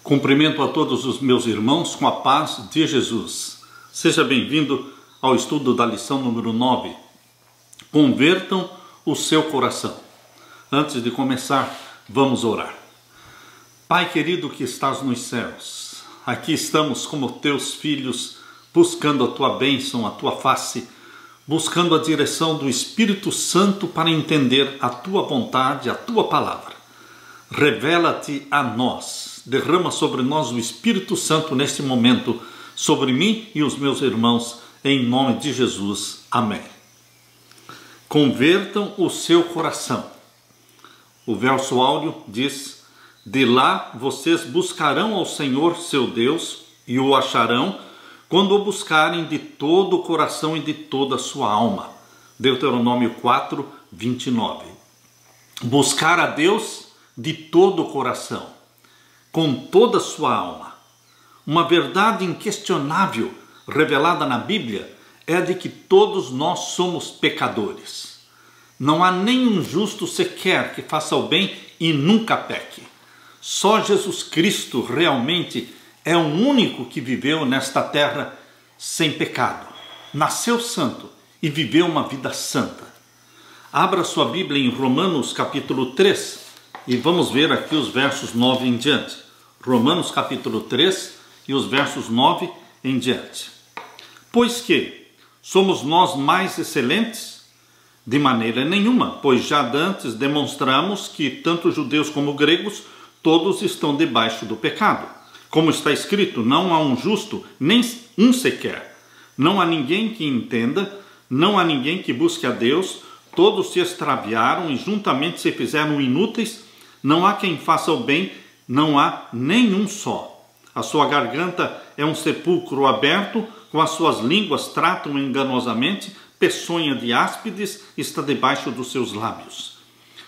Cumprimento a todos os meus irmãos com a paz de Jesus. Seja bem-vindo ao estudo da lição número 9. Convertam o seu coração. Antes de começar, vamos orar. Pai querido que estás nos céus, aqui estamos como teus filhos, buscando a tua bênção, a tua face, buscando a direção do Espírito Santo para entender a tua vontade, a tua palavra. Revela-te a nós. Derrama sobre nós o Espírito Santo neste momento, sobre mim e os meus irmãos, em nome de Jesus. Amém. Convertam o seu coração. O verso áureo diz: de lá vocês buscarão ao Senhor seu Deus e o acharão quando o buscarem de todo o coração e de toda a sua alma. Deuteronômio 4, 29. Buscar a Deus de todo o coração, com toda a sua alma. Uma verdade inquestionável revelada na Bíblia é a de que todos nós somos pecadores. Não há nenhum justo sequer que faça o bem e nunca peque. Só Jesus Cristo realmente é o único que viveu nesta terra sem pecado. Nasceu santo e viveu uma vida santa. Abra sua Bíblia em Romanos capítulo 3 e vamos ver aqui os versos 9 em diante. Romanos capítulo 3 e os versos 9 em diante. Pois que somos nós mais excelentes? De maneira nenhuma, pois já dantes demonstramos que tanto judeus como gregos todos estão debaixo do pecado. Como está escrito, não há um justo, nem um sequer. Não há ninguém que entenda, não há ninguém que busque a Deus. Todos se extraviaram e juntamente se fizeram inúteis. Não há quem faça o bem, não há nenhum só. A sua garganta é um sepulcro aberto, com as suas línguas tratam enganosamente, peçonha de áspides está debaixo dos seus lábios.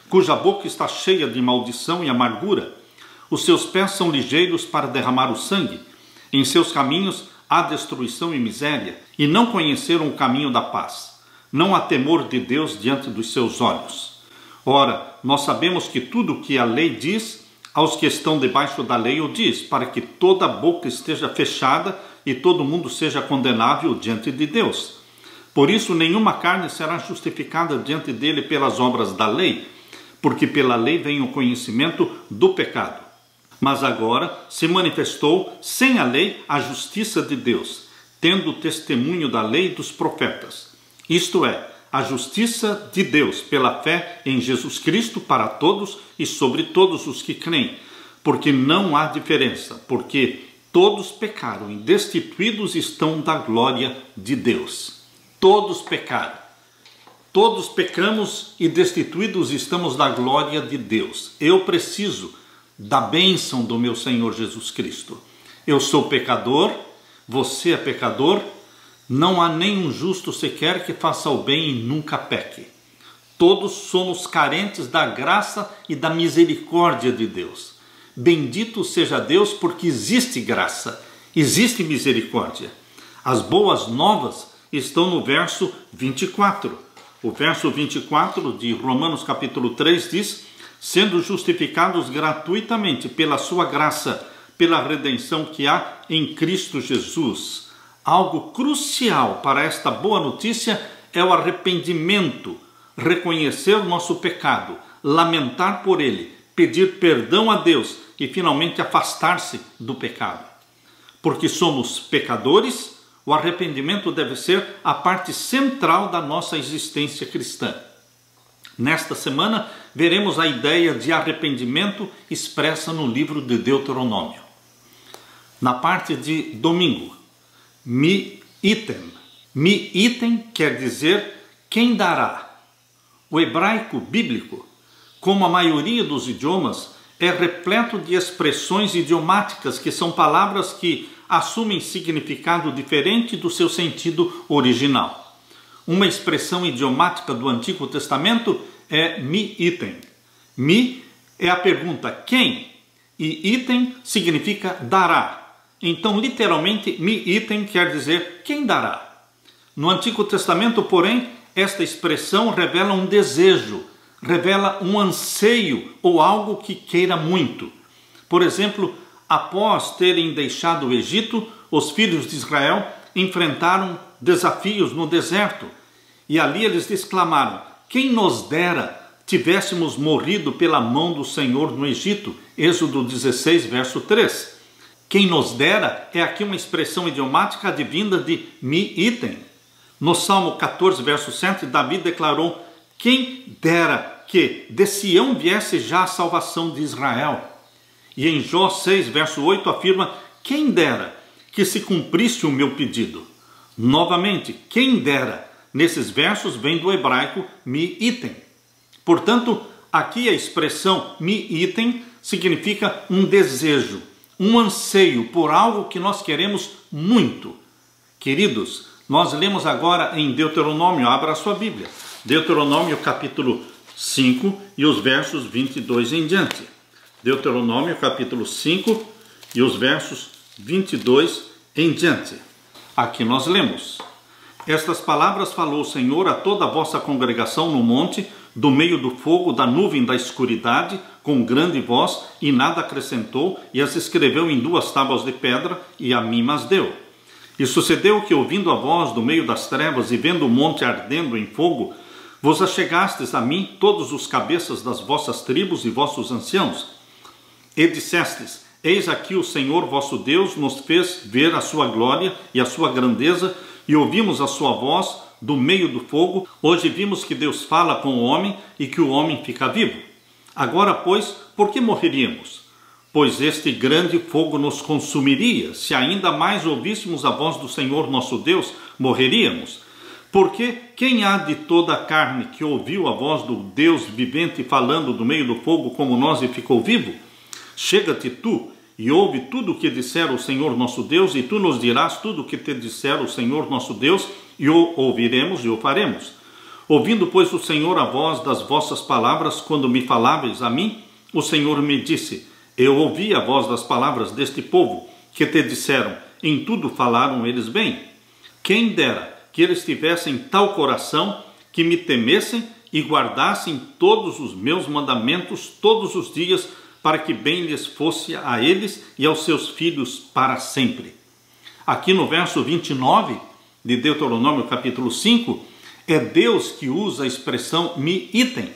Cuja boca está cheia de maldição e amargura. Os seus pés são ligeiros para derramar o sangue. Em seus caminhos há destruição e miséria, e não conheceram o caminho da paz. Não há temor de Deus diante dos seus olhos. Ora, nós sabemos que tudo o que a lei diz, aos que estão debaixo da lei o diz, para que toda a boca esteja fechada e todo mundo seja condenável diante de Deus. Por isso, nenhuma carne será justificada diante dele pelas obras da lei, porque pela lei vem o conhecimento do pecado. Mas agora se manifestou sem a lei a justiça de Deus, tendo o testemunho da lei e dos profetas. Isto é, a justiça de Deus pela fé em Jesus Cristo para todos e sobre todos os que creem, porque não há diferença, porque todos pecaram e destituídos estão da glória de Deus. Todos pecaram. Todos pecamos e destituídos estamos da glória de Deus. Eu preciso da bênção do meu Senhor Jesus Cristo. Eu sou pecador, você é pecador. Não há nenhum justo sequer que faça o bem e nunca peque. Todos somos carentes da graça e da misericórdia de Deus. Bendito seja Deus, porque existe graça, existe misericórdia. As boas novas estão no verso 24. O verso 24 de Romanos capítulo 3 diz: sendo justificados gratuitamente pela sua graça, pela redenção que há em Cristo Jesus. Algo crucial para esta boa notícia é o arrependimento, reconhecer o nosso pecado, lamentar por ele, pedir perdão a Deus e finalmente afastar-se do pecado. Porque somos pecadores, o arrependimento deve ser a parte central da nossa existência cristã. Nesta semana veremos a ideia de arrependimento expressa no livro de Deuteronômio. Na parte de domingo, Mi-item. Mi-item quer dizer quem dará. O hebraico bíblico, como a maioria dos idiomas, é repleto de expressões idiomáticas que são palavras que assumem significado diferente do seu sentido original. Uma expressão idiomática do Antigo Testamento é mi-item. Mi é a pergunta quem e item significa dará. Então, literalmente, mi-item quer dizer quem dará. No Antigo Testamento, porém, esta expressão revela um desejo, revela um anseio ou algo que queira muito. Por exemplo, Após terem deixado o Egito, os filhos de Israel enfrentaram desafios no deserto. E ali eles exclamaram: quem nos dera tivéssemos morrido pela mão do Senhor no Egito. Êxodo 16, verso 3. Quem nos dera é aqui uma expressão idiomática advinda de mi-item. No Salmo 14, verso 7, Davi declarou: quem dera que de Sião viesse já a salvação de Israel. E em Jó 6, verso 8, afirma: quem dera que se cumprisse o meu pedido. Novamente, quem dera, nesses versos vem do hebraico mi-item. Portanto, aqui a expressão mi-item significa um desejo, um anseio por algo que nós queremos muito. Queridos, nós lemos agora em Deuteronômio, abra a sua Bíblia, Deuteronômio capítulo 5 e os versos 22 em diante. Deuteronômio capítulo 5 e os versos 22 em diante. Aqui nós lemos: estas palavras falou o Senhor a toda a vossa congregação no monte, do meio do fogo, da nuvem da escuridade, com grande voz, e nada acrescentou, e as escreveu em 2 tábuas de pedra, e a mim as deu. E sucedeu que, ouvindo a voz do meio das trevas, e vendo o monte ardendo em fogo, vos achegastes a mim, todos os cabeças das vossas tribos e vossos anciãos, e dissestes: eis aqui o Senhor vosso Deus nos fez ver a sua glória e a sua grandeza, e ouvimos a sua voz do meio do fogo. Hoje vimos que Deus fala com o homem e que o homem fica vivo. Agora, pois, por que morreríamos? Pois este grande fogo nos consumiria. Se ainda mais ouvíssemos a voz do Senhor nosso Deus, morreríamos. Porque quem há de toda a carne que ouviu a voz do Deus vivente falando do meio do fogo como nós e ficou vivo? Chega-te tu e ouve tudo o que disser o Senhor nosso Deus, e tu nos dirás tudo o que te disser o Senhor nosso Deus, e o ouviremos e o faremos. Ouvindo, pois, o Senhor a voz das vossas palavras, quando me faláveis a mim, o Senhor me disse: eu ouvi a voz das palavras deste povo, que te disseram, em tudo falaram eles bem. Quem dera que eles tivessem tal coração, que me temessem e guardassem todos os meus mandamentos todos os dias, para que bem lhes fosse a eles e aos seus filhos para sempre. Aqui no verso 29 de Deuteronômio capítulo 5, é Deus que usa a expressão mi-item.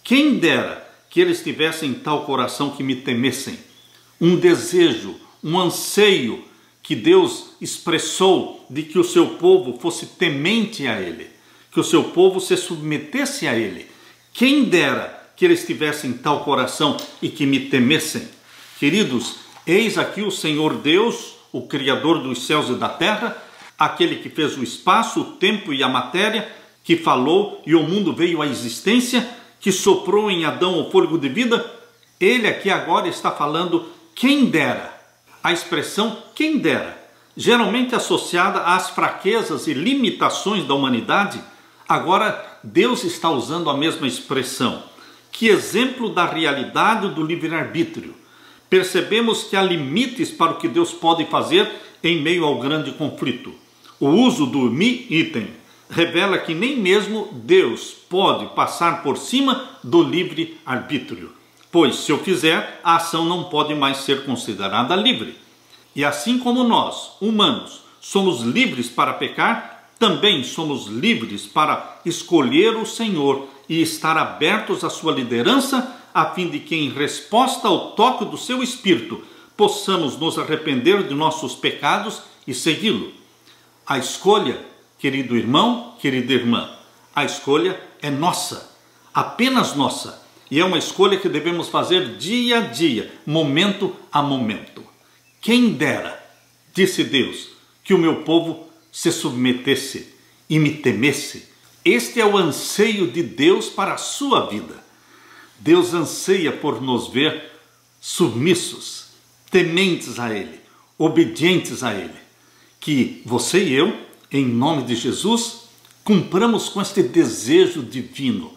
Quem dera que eles tivessem tal coração que me temessem. Um desejo, um anseio que Deus expressou de que o seu povo fosse temente a Ele, que o seu povo se submetesse a Ele. Quem dera que eles tivessem tal coração e que me temessem. Queridos, eis aqui o Senhor Deus, o Criador dos céus e da terra, aquele que fez o espaço, o tempo e a matéria, que falou e o mundo veio à existência, que soprou em Adão o fôlego de vida. Ele aqui agora está falando quem dera. A expressão quem dera, geralmente associada às fraquezas e limitações da humanidade, agora Deus está usando a mesma expressão. Que exemplo da realidade do livre-arbítrio. Percebemos que há limites para o que Deus pode fazer em meio ao grande conflito. O uso do mi-item revela que nem mesmo Deus pode passar por cima do livre-arbítrio, pois se o fizer, a ação não pode mais ser considerada livre. E assim como nós, humanos, somos livres para pecar, também somos livres para escolher o Senhor e estar abertos à sua liderança, a fim de que, em resposta ao toque do seu Espírito, possamos nos arrepender de nossos pecados e segui-lo. A escolha, querido irmão, querida irmã, a escolha é nossa, apenas nossa, e é uma escolha que devemos fazer dia a dia, momento a momento. Quem dera, disse Deus, que o meu povo se submetesse e me temesse. Este é o anseio de Deus para a sua vida. Deus anseia por nos ver submissos, tementes a Ele, obedientes a Ele. Que você e eu, em nome de Jesus, cumpramos com este desejo divino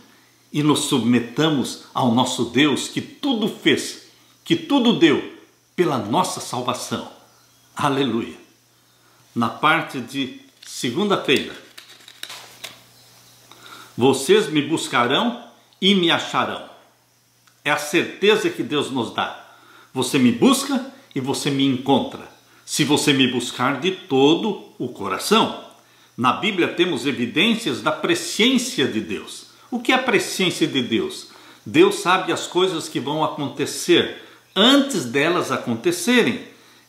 e nos submetamos ao nosso Deus que tudo fez, que tudo deu pela nossa salvação. Aleluia! Na parte de segunda-feira, vocês me buscarão e me acharão. É a certeza que Deus nos dá. Você me busca e você me encontra, se você me buscar de todo o coração. Na Bíblia temos evidências da presciência de Deus. O que é a presciência de Deus? Deus sabe as coisas que vão acontecer antes delas acontecerem.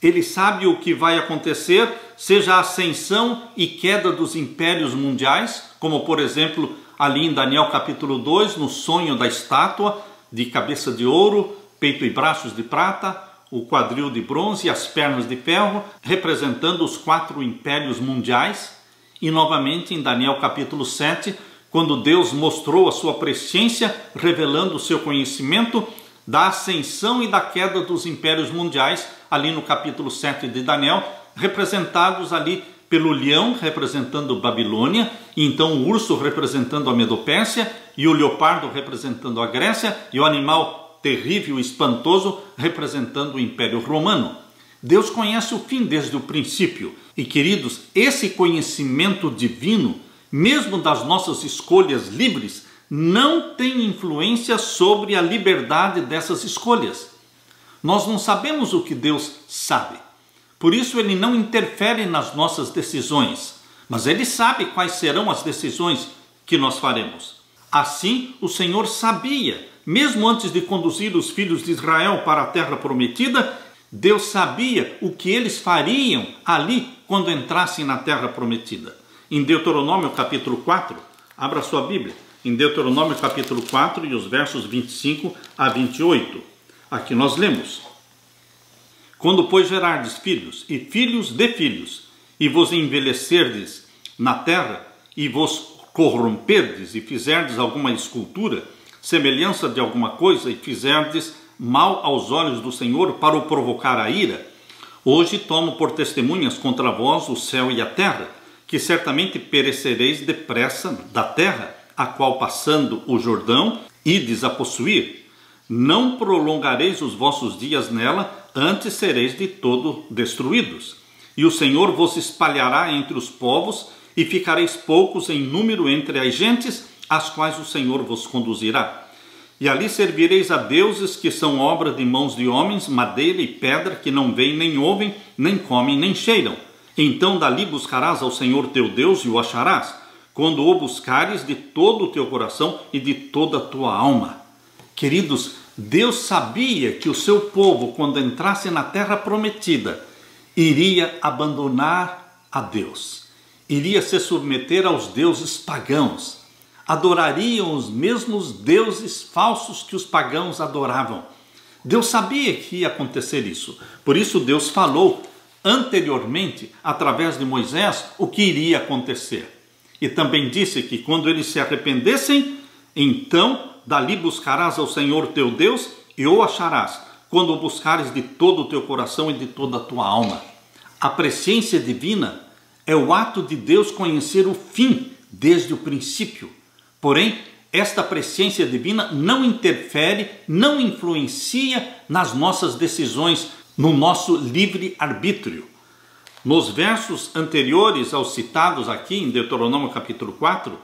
Ele sabe o que vai acontecer, seja a ascensão e queda dos impérios mundiais, como por exemplo ali em Daniel capítulo 2, no sonho da estátua de cabeça de ouro, peito e braços de prata, o quadril de bronze e as pernas de ferro, representando os 4 impérios mundiais. E novamente em Daniel capítulo 7, quando Deus mostrou a sua presciência, revelando o seu conhecimento da ascensão e da queda dos impérios mundiais, ali no capítulo 7 de Daniel, representados ali pelo leão, representando Babilônia, e então o urso representando a Medopérsia, e o leopardo representando a Grécia, e o animal terrível e espantoso representando o Império Romano. Deus conhece o fim desde o princípio. E queridos, esse conhecimento divino, mesmo das nossas escolhas livres, não tem influência sobre a liberdade dessas escolhas. Nós não sabemos o que Deus sabe. Por isso ele não interfere nas nossas decisões, mas ele sabe quais serão as decisões que nós faremos. Assim, o Senhor sabia, mesmo antes de conduzir os filhos de Israel para a terra prometida, Deus sabia o que eles fariam ali quando entrassem na terra prometida. Em Deuteronômio capítulo 4, abra sua Bíblia, em Deuteronômio capítulo 4 e os versos 25 a 28. Aqui nós lemos: Quando, pois, gerardes filhos e filhos de filhos, e vos envelhecerdes na terra, e vos corromperdes, e fizerdes alguma escultura, semelhança de alguma coisa, e fizerdes mal aos olhos do Senhor para o provocar a ira, hoje tomo por testemunhas contra vós o céu e a terra, que certamente perecereis depressa da terra, a qual passando o Jordão, ides a possuir. Não prolongareis os vossos dias nela, antes sereis de todo destruídos. E o Senhor vos espalhará entre os povos, e ficareis poucos em número entre as gentes, as quais o Senhor vos conduzirá. E ali servireis a deuses que são obra de mãos de homens, madeira e pedra, que não veem, nem ouvem, nem comem, nem cheiram. Então dali buscarás ao Senhor teu Deus e o acharás, quando o buscares de todo o teu coração e de toda a tua alma. Queridos, Deus sabia que o seu povo, quando entrasse na terra prometida, iria abandonar a Deus, iria se submeter aos deuses pagãos, adorariam os mesmos deuses falsos que os pagãos adoravam. Deus sabia que ia acontecer isso. Por isso Deus falou anteriormente, através de Moisés, o que iria acontecer. E também disse que quando eles se arrependessem, então dali buscarás ao Senhor teu Deus e o acharás, quando o buscares de todo o teu coração e de toda a tua alma. A presciência divina é o ato de Deus conhecer o fim desde o princípio. Porém, esta presciência divina não interfere, não influencia nas nossas decisões, no nosso livre-arbítrio. Nos versos anteriores aos citados aqui em Deuteronômio capítulo 4,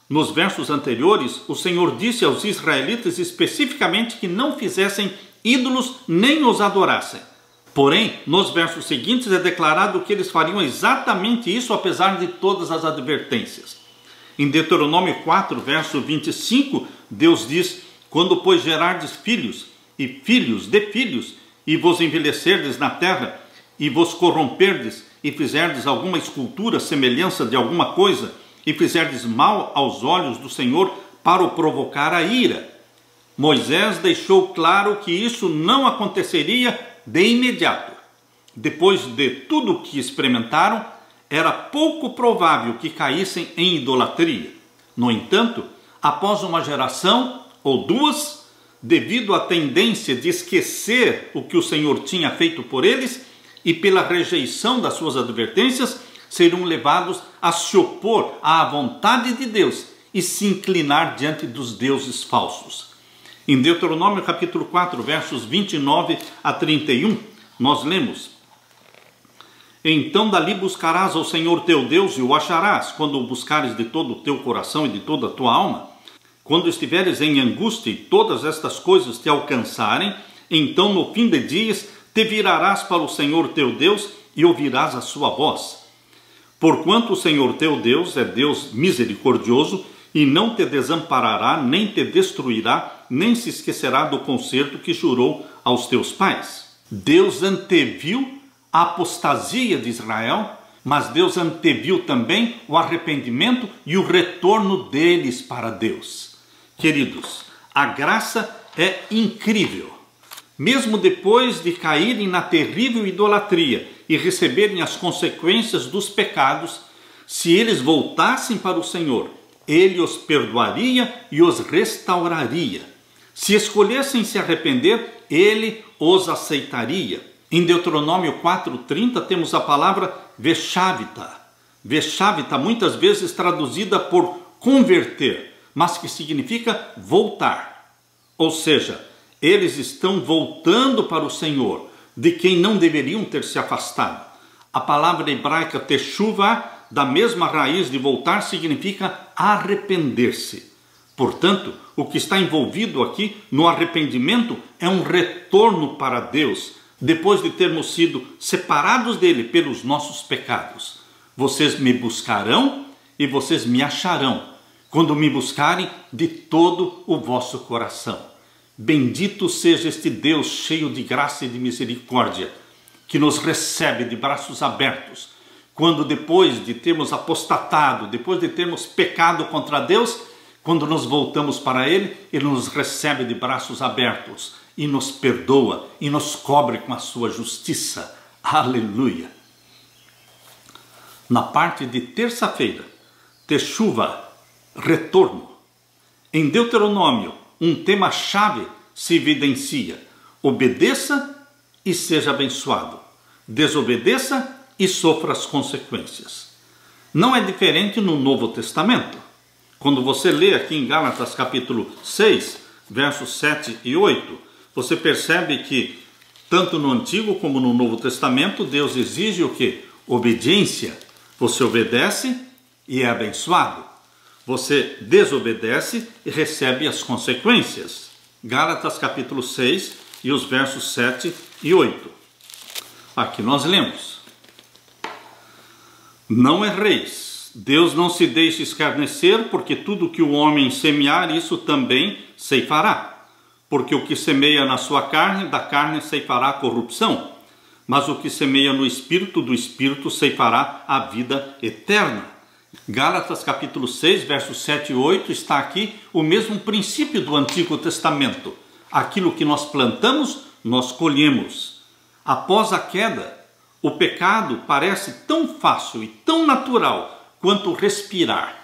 nos versos anteriores, o Senhor disse aos israelitas especificamente que não fizessem ídolos nem os adorassem. Porém, nos versos seguintes é declarado que eles fariam exatamente isso, apesar de todas as advertências. Em Deuteronômio 4, verso 25, Deus diz: Quando, pois, gerardes filhos e filhos de filhos, e vos envelhecerdes na terra, e vos corromperdes, e fizerdes alguma escultura, semelhança de alguma coisa, e fizerdes mal aos olhos do Senhor para o provocar a ira. Moisés deixou claro que isso não aconteceria de imediato. Depois de tudo o que experimentaram, era pouco provável que caíssem em idolatria. No entanto, após uma geração ou duas, devido à tendência de esquecer o que o Senhor tinha feito por eles e pela rejeição das suas advertências, serão levados a se opor à vontade de Deus e se inclinar diante dos deuses falsos. Em Deuteronômio capítulo 4, versos 29 a 31, nós lemos: Então dali buscarás ao Senhor teu Deus e o acharás, quando o buscares de todo o teu coração e de toda a tua alma. Quando estiveres em angústia e todas estas coisas te alcançarem, então no fim de dias te virarás para o Senhor teu Deus e ouvirás a sua voz. Porquanto o Senhor teu Deus é Deus misericordioso e não te desamparará, nem te destruirá, nem se esquecerá do concerto que jurou aos teus pais. Deus anteviu a apostasia de Israel, mas Deus anteviu também o arrependimento e o retorno deles para Deus. Queridos, a graça é incrível. Mesmo depois de caírem na terrível idolatria e receberem as consequências dos pecados, se eles voltassem para o Senhor, Ele os perdoaria e os restauraria. Se escolhessem se arrepender, Ele os aceitaria. Em Deuteronômio 4:30 temos a palavra veshavita. Veshavita muitas vezes traduzida por converter, mas que significa voltar. Ou seja, eles estão voltando para o Senhor, de quem não deveriam ter se afastado. A palavra hebraica teshuvah, da mesma raiz de voltar, significa arrepender-se. Portanto, o que está envolvido aqui no arrependimento é um retorno para Deus, depois de termos sido separados dele pelos nossos pecados. Vocês me buscarão e vocês me acharão, quando me buscarem de todo o vosso coração. Bendito seja este Deus cheio de graça e de misericórdia, que nos recebe de braços abertos, quando depois de termos apostatado, depois de termos pecado contra Deus, quando nos voltamos para Ele, Ele nos recebe de braços abertos e nos perdoa e nos cobre com a sua justiça. Aleluia! Na parte de terça-feira, Teshuvah, retorno. Em Deuteronômio, um tema-chave se evidencia: obedeça e seja abençoado. Desobedeça e sofra as consequências. Não é diferente no Novo Testamento. Quando você lê aqui em Gálatas capítulo 6, versos 7 e 8, você percebe que tanto no Antigo como no Novo Testamento, Deus exige o quê? Obediência. Você obedece e é abençoado. Você desobedece e recebe as consequências. Gálatas capítulo 6 e os versos 7 e 8. Aqui nós lemos: não erreis, Deus não se deixe escarnecer, porque tudo que o homem semear, isso também ceifará. Porque o que semeia na sua carne, da carne ceifará a corrupção, mas o que semeia no Espírito, do Espírito ceifará a vida eterna. Gálatas capítulo 6, versos 7 e 8, está aqui o mesmo princípio do Antigo Testamento. Aquilo que nós plantamos, nós colhemos. Após a queda, o pecado parece tão fácil e tão natural quanto respirar.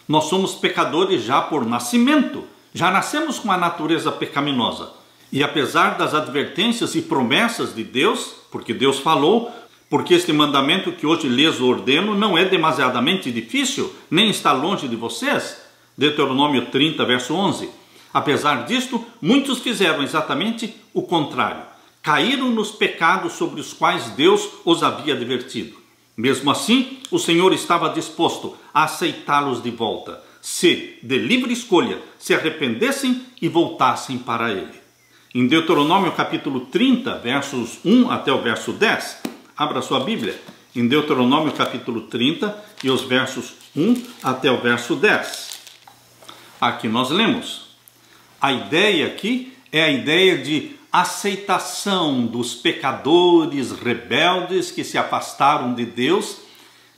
Nós somos pecadores já por nascimento, já nascemos com a natureza pecaminosa. E apesar das advertências e promessas de Deus, porque Deus falou, porque este mandamento que hoje lhes ordeno não é demasiadamente difícil, nem está longe de vocês. Deuteronômio 30, verso 11. Apesar disto, muitos fizeram exatamente o contrário. Caíram nos pecados sobre os quais Deus os havia advertido. Mesmo assim, o Senhor estava disposto a aceitá-los de volta, se, de livre escolha, se arrependessem e voltassem para Ele. Em Deuteronômio capítulo 30, versos 1 até o verso 10, abra sua Bíblia, em Deuteronômio capítulo 30 e os versos 1 até o verso 10. Aqui nós lemos. A ideia aqui é a ideia de aceitação dos pecadores rebeldes que se afastaram de Deus.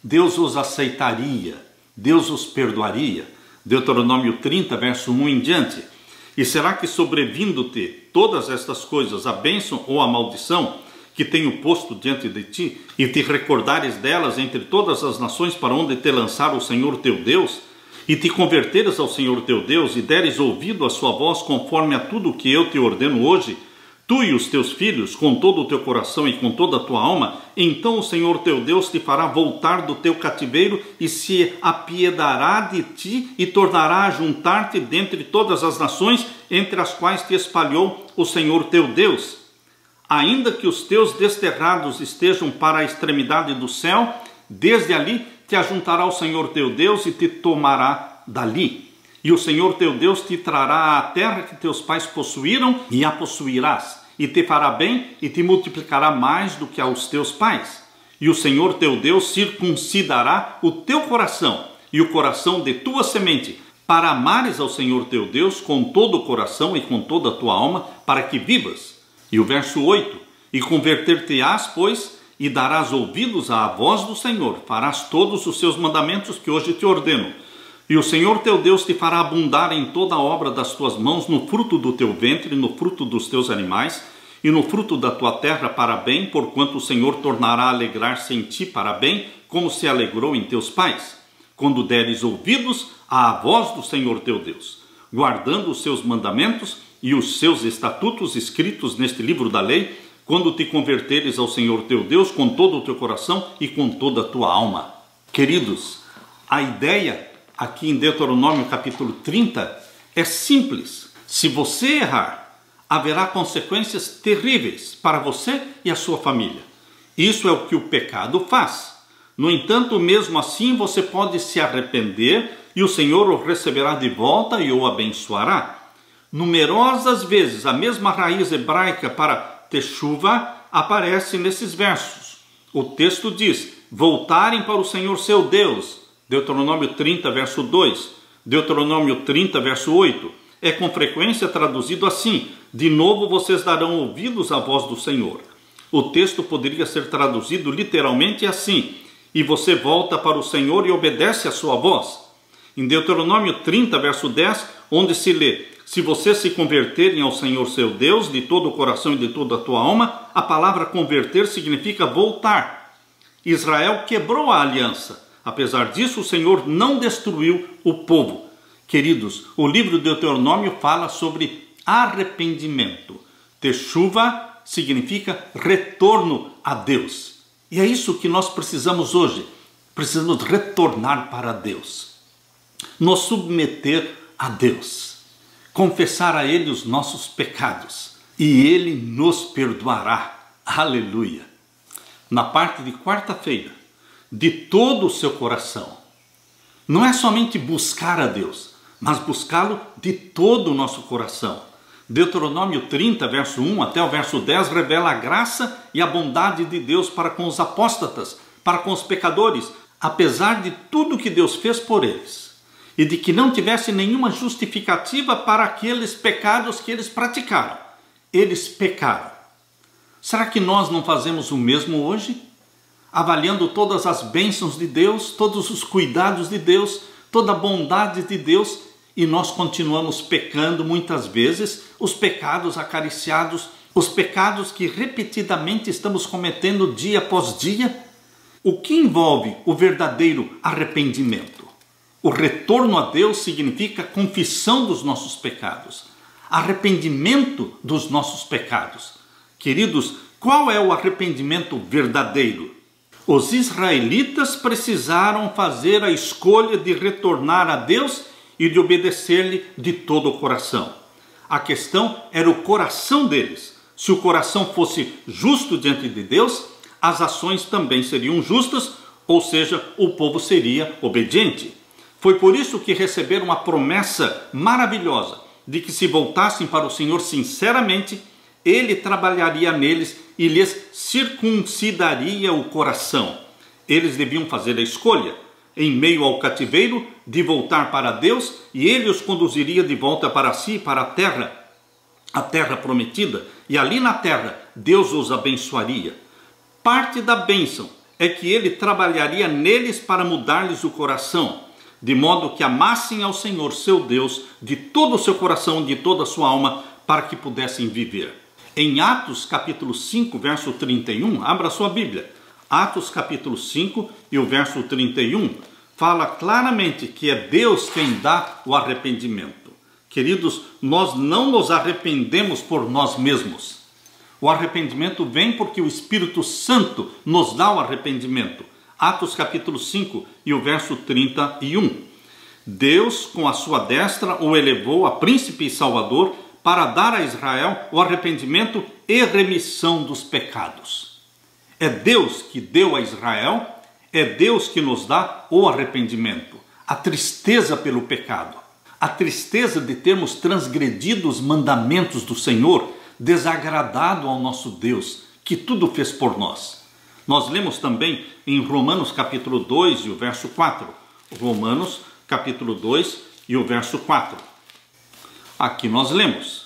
Deus os aceitaria, Deus os perdoaria. Deuteronômio 30, verso 1 em diante. E será que sobrevindo-te todas estas coisas, a bênção ou a maldição que tenho posto diante de ti, e te recordares delas entre todas as nações para onde te lançar o Senhor teu Deus, e te converteres ao Senhor teu Deus, e deres ouvido a sua voz conforme a tudo o que eu te ordeno hoje, tu e os teus filhos, com todo o teu coração e com toda a tua alma, então o Senhor teu Deus te fará voltar do teu cativeiro e se apiedará de ti e tornará a juntar-te dentre todas as nações entre as quais te espalhou o Senhor teu Deus. Ainda que os teus desterrados estejam para a extremidade do céu, desde ali te ajuntará o Senhor teu Deus e te tomará dali. E o Senhor teu Deus te trará à terra que teus pais possuíram, e a possuirás, e te fará bem e te multiplicará mais do que aos teus pais. E o Senhor teu Deus circuncidará o teu coração e o coração de tua semente, para amares ao Senhor teu Deus com todo o coração e com toda a tua alma, para que vivas. E o verso 8, e converter-te-ás, pois, e darás ouvidos à voz do Senhor, farás todos os seus mandamentos que hoje te ordeno. E o Senhor teu Deus te fará abundar em toda a obra das tuas mãos, no fruto do teu ventre, no fruto dos teus animais, e no fruto da tua terra para bem, porquanto o Senhor tornará a alegrar-se em ti para bem, como se alegrou em teus pais, quando deres ouvidos à voz do Senhor teu Deus, guardando os seus mandamentos e os seus estatutos escritos neste livro da lei, quando te converteres ao Senhor teu Deus com todo o teu coração e com toda a tua alma. Queridos, a ideia aqui em Deuteronômio capítulo 30 é simples. Se você errar, haverá consequências terríveis para você e a sua família. Isso é o que o pecado faz. No entanto, mesmo assim, você pode se arrepender e o Senhor o receberá de volta e o abençoará. Numerosas vezes a mesma raiz hebraica para teshuva aparece nesses versos. O texto diz: voltarem para o Senhor seu Deus. Deuteronômio 30, verso 2. Deuteronômio 30, verso 8. É com frequência traduzido assim: de novo vocês darão ouvidos à voz do Senhor. O texto poderia ser traduzido literalmente assim: e você volta para o Senhor e obedece à sua voz. Em Deuteronômio 30, verso 10, onde se lê: se vocês se converterem ao Senhor seu Deus de todo o coração e de toda a tua alma, a palavra converter significa voltar. Israel quebrou a aliança. Apesar disso, o Senhor não destruiu o povo. Queridos, o livro de Deuteronômio fala sobre arrependimento. Teshuva significa retorno a Deus. E é isso que nós precisamos hoje. Precisamos retornar para Deus. Nos submeter a Deus. Confessar a Ele os nossos pecados. E Ele nos perdoará. Aleluia. Na parte de quarta-feira, de todo o seu coração. Não é somente buscar a Deus, mas buscá-lo de todo o nosso coração. Deuteronômio 30, verso 1 até o verso 10, revela a graça e a bondade de Deus para com os apóstatas, para com os pecadores, apesar de tudo que Deus fez por eles, e de que não tivesse nenhuma justificativa para aqueles pecados que eles praticaram. Eles pecaram. Será que nós não fazemos o mesmo hoje? Avaliando todas as bênçãos de Deus, todos os cuidados de Deus, toda a bondade de Deus, e nós continuamos pecando muitas vezes, os pecados acariciados, os pecados que repetidamente estamos cometendo dia após dia. O que envolve o verdadeiro arrependimento? O retorno a Deus significa confissão dos nossos pecados, arrependimento dos nossos pecados. Queridos, qual é o arrependimento verdadeiro? Os israelitas precisaram fazer a escolha de retornar a Deus e de obedecer-lhe de todo o coração. A questão era o coração deles. Se o coração fosse justo diante de Deus, as ações também seriam justas, ou seja, o povo seria obediente. Foi por isso que receberam a promessa maravilhosa de que se voltassem para o Senhor sinceramente, Ele trabalharia neles e lhes circuncidaria o coração. Eles deviam fazer a escolha, em meio ao cativeiro, de voltar para Deus, e Ele os conduziria de volta para si, para a terra prometida, e ali na terra Deus os abençoaria. Parte da bênção é que Ele trabalharia neles para mudar-lhes o coração, de modo que amassem ao Senhor seu Deus de todo o seu coração, de toda a sua alma, para que pudessem viver. Em Atos capítulo 5, verso 31, abra sua Bíblia. Atos capítulo 5 e o verso 31 fala claramente que é Deus quem dá o arrependimento. Queridos, nós não nos arrependemos por nós mesmos. O arrependimento vem porque o Espírito Santo nos dá o arrependimento. Atos capítulo 5 e o verso 31. Deus, com a sua destra, o elevou a príncipe e salvador para dar a Israel o arrependimento e remissão dos pecados. É Deus que deu a Israel, é Deus que nos dá o arrependimento, a tristeza pelo pecado, a tristeza de termos transgredido os mandamentos do Senhor, desagradado ao nosso Deus, que tudo fez por nós. Nós lemos também em Romanos capítulo 2 e o verso 4. Romanos capítulo 2 e o verso 4. Aqui nós lemos: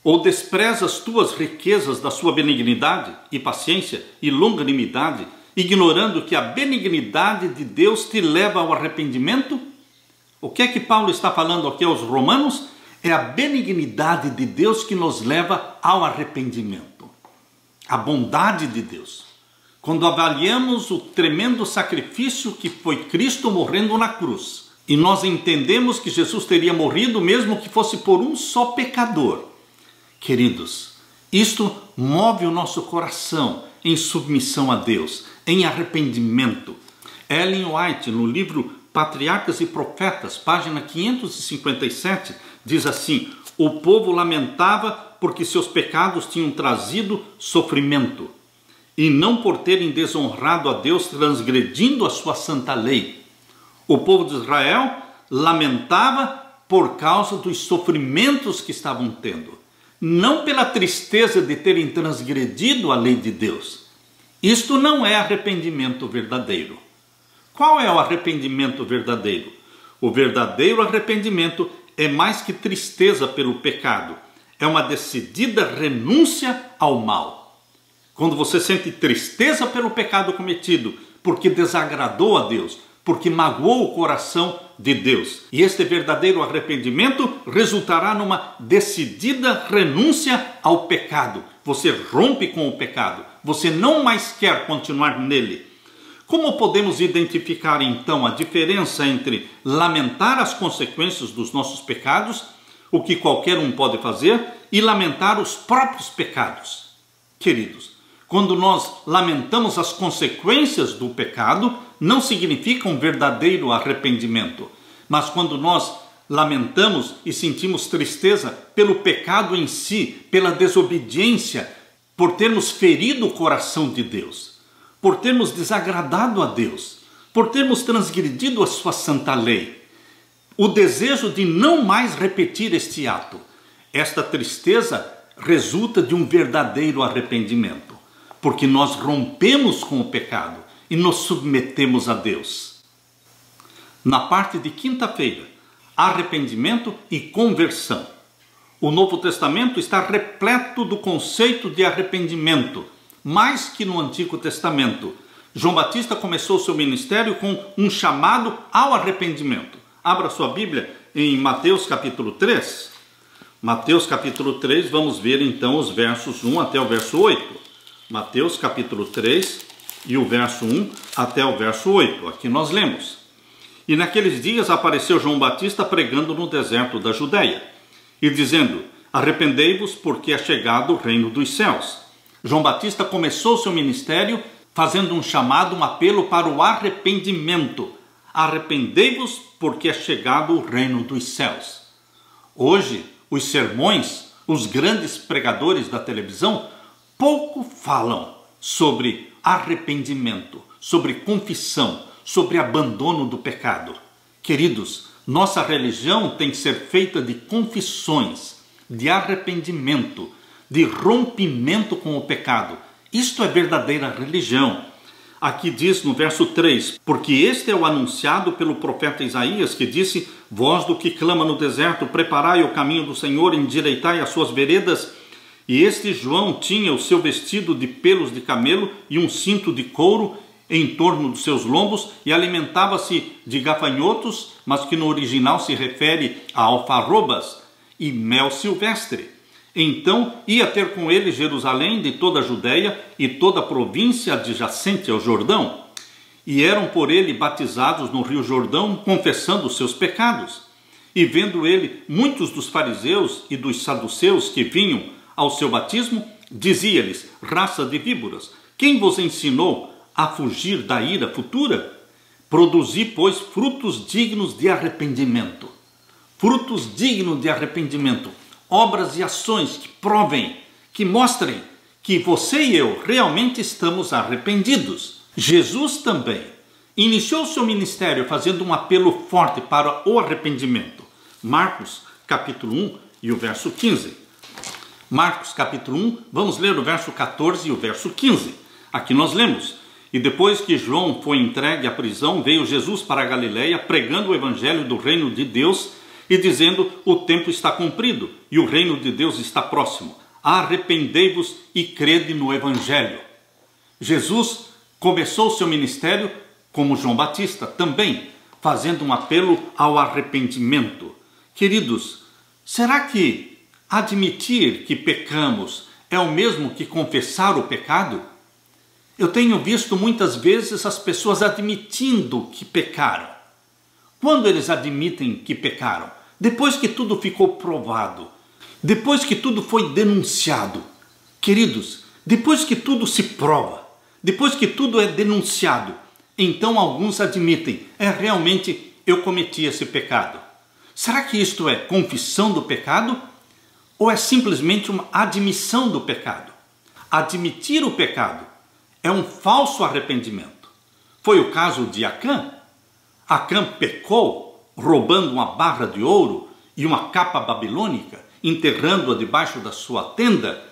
ou despreza as tuas riquezas da sua benignidade e paciência e longanimidade, ignorando que a benignidade de Deus te leva ao arrependimento? O que é que Paulo está falando aqui aos romanos? É a benignidade de Deus que nos leva ao arrependimento. A bondade de Deus. Quando avaliamos o tremendo sacrifício que foi Cristo morrendo na cruz, e nós entendemos que Jesus teria morrido mesmo que fosse por um só pecador. Queridos, isto move o nosso coração em submissão a Deus, em arrependimento. Ellen White, no livro Patriarcas e Profetas, página 557, diz assim: o povo lamentava porque seus pecados tinham trazido sofrimento, e não por terem desonrado a Deus transgredindo a sua santa lei. O povo de Israel lamentava por causa dos sofrimentos que estavam tendo, não pela tristeza de terem transgredido a lei de Deus. Isto não é arrependimento verdadeiro. Qual é o arrependimento verdadeiro? O verdadeiro arrependimento é mais que tristeza pelo pecado, é uma decidida renúncia ao mal. Quando você sente tristeza pelo pecado cometido, porque desagradou a Deus, porque magoou o coração de Deus, e este verdadeiro arrependimento resultará numa decidida renúncia ao pecado. Você rompe com o pecado, você não mais quer continuar nele. Como podemos identificar então a diferença entre lamentar as consequências dos nossos pecados, o que qualquer um pode fazer, e lamentar os próprios pecados? Queridos, quando nós lamentamos as consequências do pecado, não significa um verdadeiro arrependimento. Mas quando nós lamentamos e sentimos tristeza pelo pecado em si, pela desobediência, por termos ferido o coração de Deus, por termos desagradado a Deus, por termos transgredido a sua santa lei, o desejo de não mais repetir este ato, esta tristeza resulta de um verdadeiro arrependimento, porque nós rompemos com o pecado e nos submetemos a Deus. Na parte de quinta-feira, arrependimento e conversão. O Novo Testamento está repleto do conceito de arrependimento, mais que no Antigo Testamento. João Batista começou seu ministério com um chamado ao arrependimento. Abra sua Bíblia em Mateus capítulo 3. Mateus capítulo 3, vamos ver então os versos 1 até o verso 8. Mateus capítulo 3 e o verso 1 até o verso 8. Aqui nós lemos: e naqueles dias apareceu João Batista pregando no deserto da Judéia, e dizendo: arrependei-vos, porque é chegado o reino dos céus. João Batista começou seu ministério fazendo um chamado, um apelo para o arrependimento. Arrependei-vos, porque é chegado o reino dos céus. Hoje, os sermões, os grandes pregadores da televisão, pouco falam sobre arrependimento, sobre confissão, sobre abandono do pecado. Queridos, nossa religião tem que ser feita de confissões, de arrependimento, de rompimento com o pecado. Isto é verdadeira religião. Aqui diz no verso 3, porque este é o anunciado pelo profeta Isaías, que disse: voz do que clama no deserto, preparai o caminho do Senhor, endireitai as suas veredas. E este João tinha o seu vestido de pelos de camelo e um cinto de couro em torno dos seus lombos, e alimentava-se de gafanhotos, mas que no original se refere a alfarrobas e mel silvestre. Então ia ter com ele Jerusalém, de toda a Judéia e toda a província adjacente ao Jordão, e eram por ele batizados no rio Jordão, confessando os seus pecados. E vendo ele muitos dos fariseus e dos saduceus que vinham ao seu batismo, dizia-lhes: raça de víboras, quem vos ensinou a fugir da ira futura? Produzi, pois, frutos dignos de arrependimento. Frutos dignos de arrependimento. Obras e ações que provem, que mostrem que você e eu realmente estamos arrependidos. Jesus também iniciou seu ministério fazendo um apelo forte para o arrependimento. Marcos capítulo 1 e o verso 15. Marcos capítulo 1, vamos ler o verso 14 e o verso 15. Aqui nós lemos: e depois que João foi entregue à prisão, veio Jesus para a Galileia, pregando o evangelho do reino de Deus e dizendo: o tempo está cumprido e o reino de Deus está próximo. Arrependei-vos e crede no evangelho. Jesus começou seu ministério como João Batista, também fazendo um apelo ao arrependimento. Queridos, será que admitir que pecamos é o mesmo que confessar o pecado? Eu tenho visto muitas vezes as pessoas admitindo que pecaram. Quando eles admitem que pecaram? Depois que tudo ficou provado, depois que tudo foi denunciado. Queridos, depois que tudo se prova, depois que tudo é denunciado, então alguns admitem: realmente eu cometi esse pecado. Será que isto é confissão do pecado? Ou é simplesmente uma admissão do pecado? Admitir o pecado é um falso arrependimento. Foi o caso de Acã. Acã pecou roubando uma barra de ouro e uma capa babilônica, enterrando-a debaixo da sua tenda,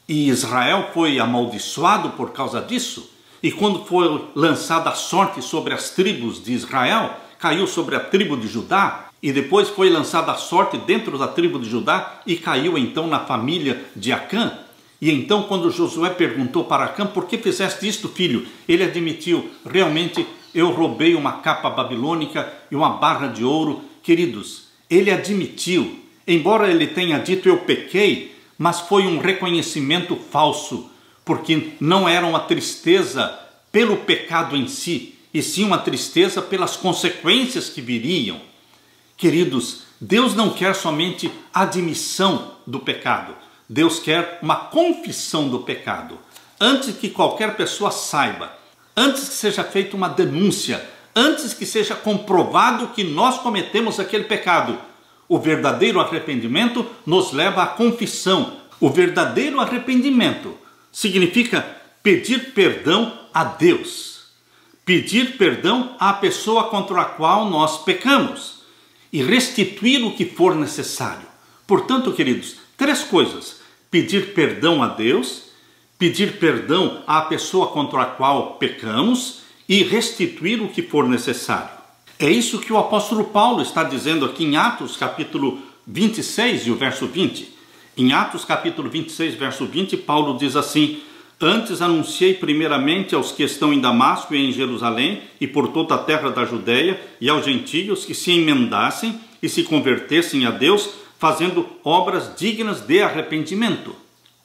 e Israel foi amaldiçoado por causa disso. E quando foi lançada a sorte sobre as tribos de Israel, caiu sobre a tribo de Judá, e depois foi lançada a sorte dentro da tribo de Judá e caiu então na família de Acã. E então, quando Josué perguntou para Acã: por que fizeste isto, filho? Ele admitiu: realmente eu roubei uma capa babilônica e uma barra de ouro. Queridos, ele admitiu, embora ele tenha dito eu pequei, mas foi um reconhecimento falso, porque não era uma tristeza pelo pecado em si, e sim uma tristeza pelas consequências que viriam. Queridos, Deus não quer somente admissão do pecado, Deus quer uma confissão do pecado. Antes que qualquer pessoa saiba, antes que seja feita uma denúncia, antes que seja comprovado que nós cometemos aquele pecado, o verdadeiro arrependimento nos leva à confissão. O verdadeiro arrependimento significa pedir perdão a Deus, pedir perdão à pessoa contra a qual nós pecamos e restituir o que for necessário. Portanto, queridos, 3 coisas: pedir perdão a Deus, pedir perdão à pessoa contra a qual pecamos e restituir o que for necessário. É isso que o apóstolo Paulo está dizendo aqui em Atos capítulo 26 e o verso 20. Em Atos capítulo 26, verso 20, Paulo diz assim: antes anunciei primeiramente aos que estão em Damasco e em Jerusalém e por toda a terra da Judeia e aos gentios que se emendassem e se convertessem a Deus, fazendo obras dignas de arrependimento.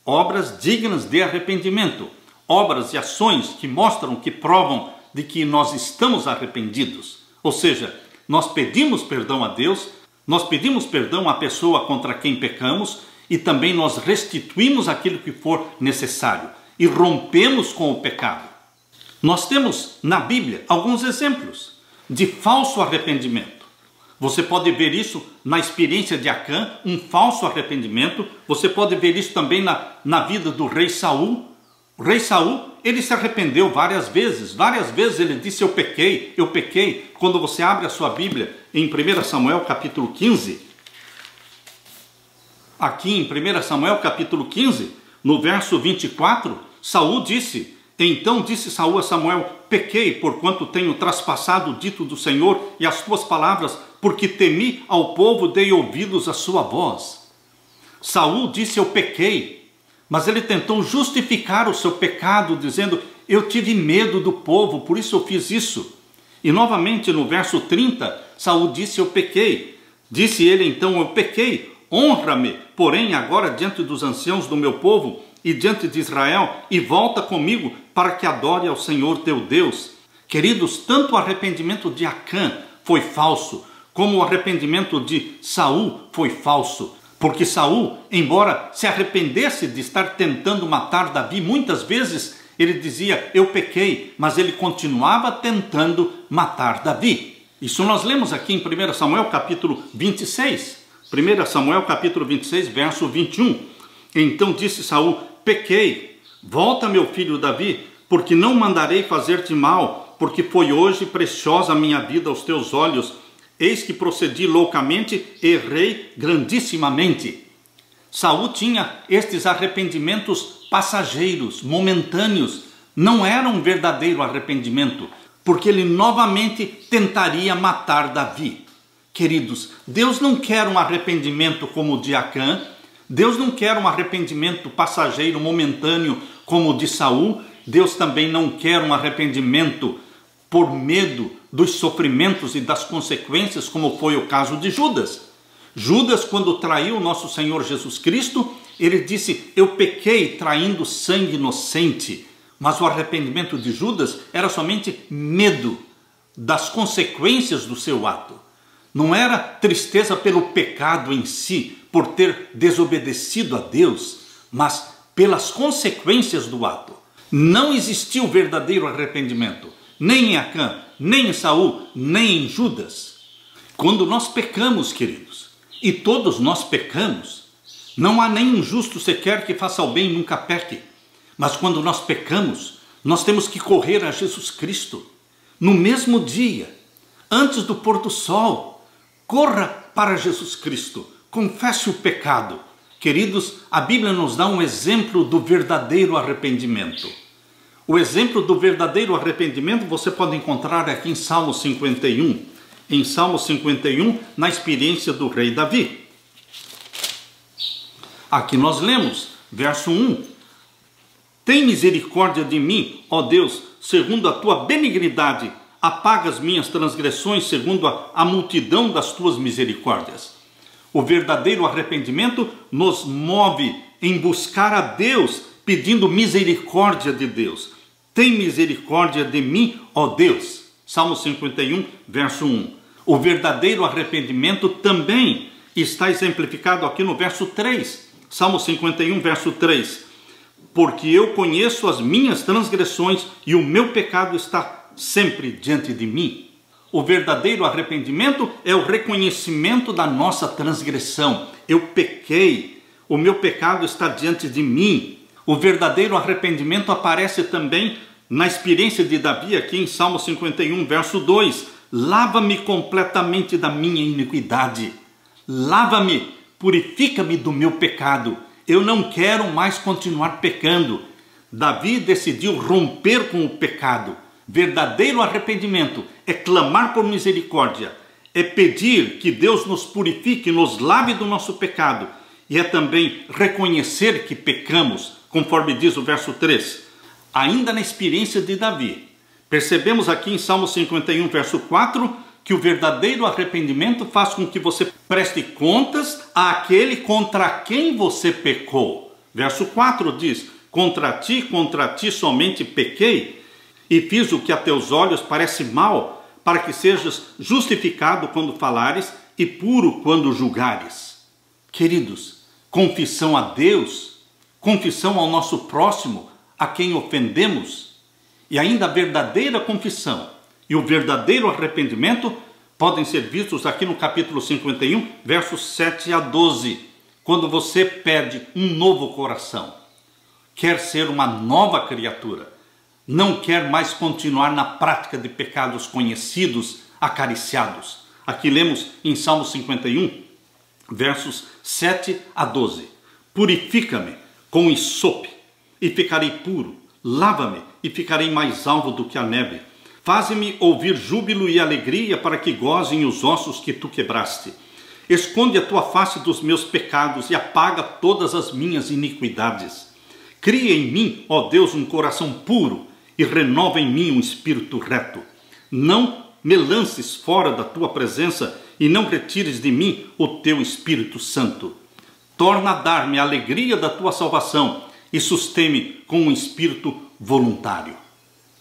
Obras dignas de arrependimento. Obras e ações que mostram, que provam de que nós estamos arrependidos. Ou seja, nós pedimos perdão a Deus, nós pedimos perdão à pessoa contra quem pecamos e também nós restituímos aquilo que for necessário e rompemos com o pecado. Nós temos na Bíblia alguns exemplos de falso arrependimento. Você pode ver isso na experiência de Acã, um falso arrependimento. Você pode ver isso também na vida do rei Saul. O rei Saul, ele se arrependeu várias vezes ele disse eu pequei. Quando você abre a sua Bíblia em 1 Samuel capítulo 15, aqui em 1 Samuel capítulo 15, no verso 24, Saul disse: então disse Saul a Samuel: pequei, porquanto tenho traspassado o dito do Senhor e as tuas palavras, porque temi ao povo, dei ouvidos à sua voz. Saul disse eu pequei, mas ele tentou justificar o seu pecado, dizendo: eu tive medo do povo, por isso eu fiz isso. E novamente no verso 30, Saul disse eu pequei. Disse ele então: eu pequei, honra-me, porém agora diante dos anciãos do meu povo e diante de Israel, e volta comigo para que adore ao Senhor teu Deus. Queridos, tanto o arrependimento de Acã foi falso, como o arrependimento de Saul foi falso. Porque Saul, embora se arrependesse de estar tentando matar Davi, muitas vezes ele dizia eu pequei, mas ele continuava tentando matar Davi. Isso nós lemos aqui em 1 Samuel capítulo 26. 1 Samuel capítulo 26, verso 21. Então disse Saul: pequei, volta meu filho Davi, porque não mandarei fazer-te mal, porque foi hoje preciosa a minha vida aos teus olhos. Eis que procedi loucamente, errei grandissimamente. Saul tinha estes arrependimentos passageiros, momentâneos. Não era um verdadeiro arrependimento, porque ele novamente tentaria matar Davi. Queridos, Deus não quer um arrependimento como o de Acã. Deus não quer um arrependimento passageiro, momentâneo, como o de Saul. Deus também não quer um arrependimento por medo dos sofrimentos e das consequências, como foi o caso de Judas. Judas, quando traiu o nosso Senhor Jesus Cristo, ele disse: eu pequei traindo sangue inocente. Mas o arrependimento de Judas era somente medo das consequências do seu ato. Não era tristeza pelo pecado em si, por ter desobedecido a Deus, mas pelas consequências do ato. Não existiu verdadeiro arrependimento, nem em Acã, nem em Saul, nem em Judas. Quando nós pecamos, queridos, e todos nós pecamos, não há nenhum justo sequer que faça o bem e nunca peque. Mas quando nós pecamos, nós temos que correr a Jesus Cristo. No mesmo dia, antes do pôr do sol, corra para Jesus Cristo, confesse o pecado. Queridos, a Bíblia nos dá um exemplo do verdadeiro arrependimento. O exemplo do verdadeiro arrependimento você pode encontrar aqui em Salmo 51. Em Salmo 51, na experiência do rei Davi. Aqui nós lemos, verso 1. Tem misericórdia de mim, ó Deus, segundo a tua benignidade, apaga as minhas transgressões, segundo a multidão das tuas misericórdias. O verdadeiro arrependimento nos move em buscar a Deus, pedindo misericórdia de Deus. Tem misericórdia de mim, ó Deus. Salmo 51, verso 1. O verdadeiro arrependimento também está exemplificado aqui no verso 3. Salmo 51, verso 3. Porque eu conheço as minhas transgressões e o meu pecado está sempre diante de mim. O verdadeiro arrependimento é o reconhecimento da nossa transgressão. Eu pequei, o meu pecado está diante de mim. O verdadeiro arrependimento aparece também na experiência de Davi aqui em Salmo 51, verso 2. Lava-me completamente da minha iniquidade. Lava-me, purifica-me do meu pecado. Eu não quero mais continuar pecando. Davi decidiu romper com o pecado. Verdadeiro arrependimento é clamar por misericórdia, é pedir que Deus nos purifique, nos lave do nosso pecado, e é também reconhecer que pecamos, conforme diz o verso 3. Ainda na experiência de Davi, percebemos aqui em Salmo 51, verso 4, que o verdadeiro arrependimento faz com que você preste contas àquele contra quem você pecou. Verso 4 diz: contra ti somente pequei, e fiz o que a teus olhos parece mal, para que sejas justificado quando falares e puro quando julgares. Queridos, confissão a Deus, confissão ao nosso próximo, a quem ofendemos, e ainda a verdadeira confissão e o verdadeiro arrependimento podem ser vistos aqui no capítulo 51, versos 7 a 12, quando você pede um novo coração, quer ser uma nova criatura, não quer mais continuar na prática de pecados conhecidos, acariciados. Aqui lemos em Salmo 51, versos 7 a 12. Purifica-me com hisope e ficarei puro. Lava-me e ficarei mais alvo do que a neve. Faze-me ouvir júbilo e alegria para que gozem os ossos que tu quebraste. Esconde a tua face dos meus pecados e apaga todas as minhas iniquidades. Cria em mim, ó Deus, um coração puro e renova em mim um espírito reto. Não me lances fora da tua presença e não retires de mim o teu Espírito Santo. Torna a dar-me a alegria da tua salvação e sustém-me com um espírito voluntário.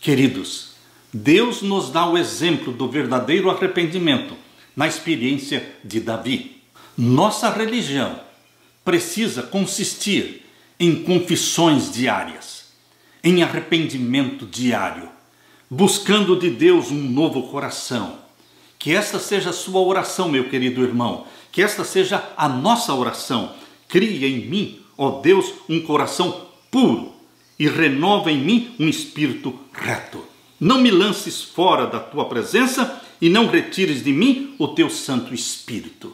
Queridos, Deus nos dá o exemplo do verdadeiro arrependimento na experiência de Davi. Nossa religião precisa consistir em confissões diárias, em arrependimento diário, buscando de Deus um novo coração. Que esta seja a sua oração, meu querido irmão, que esta seja a nossa oração. Cria em mim, ó Deus, um coração puro e renova em mim um espírito reto. Não me lances fora da tua presença e não retires de mim o teu Santo Espírito.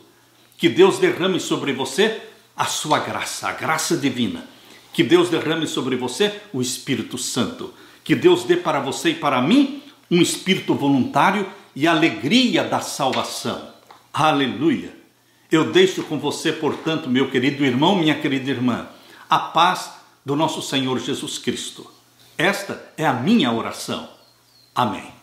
Que Deus derrame sobre você a sua graça, a graça divina. Que Deus derrame sobre você o Espírito Santo. Que Deus dê para você e para mim um espírito voluntário e alegria da salvação. Aleluia! Eu deixo com você, portanto, meu querido irmão, minha querida irmã, a paz do nosso Senhor Jesus Cristo. Esta é a minha oração. Amém.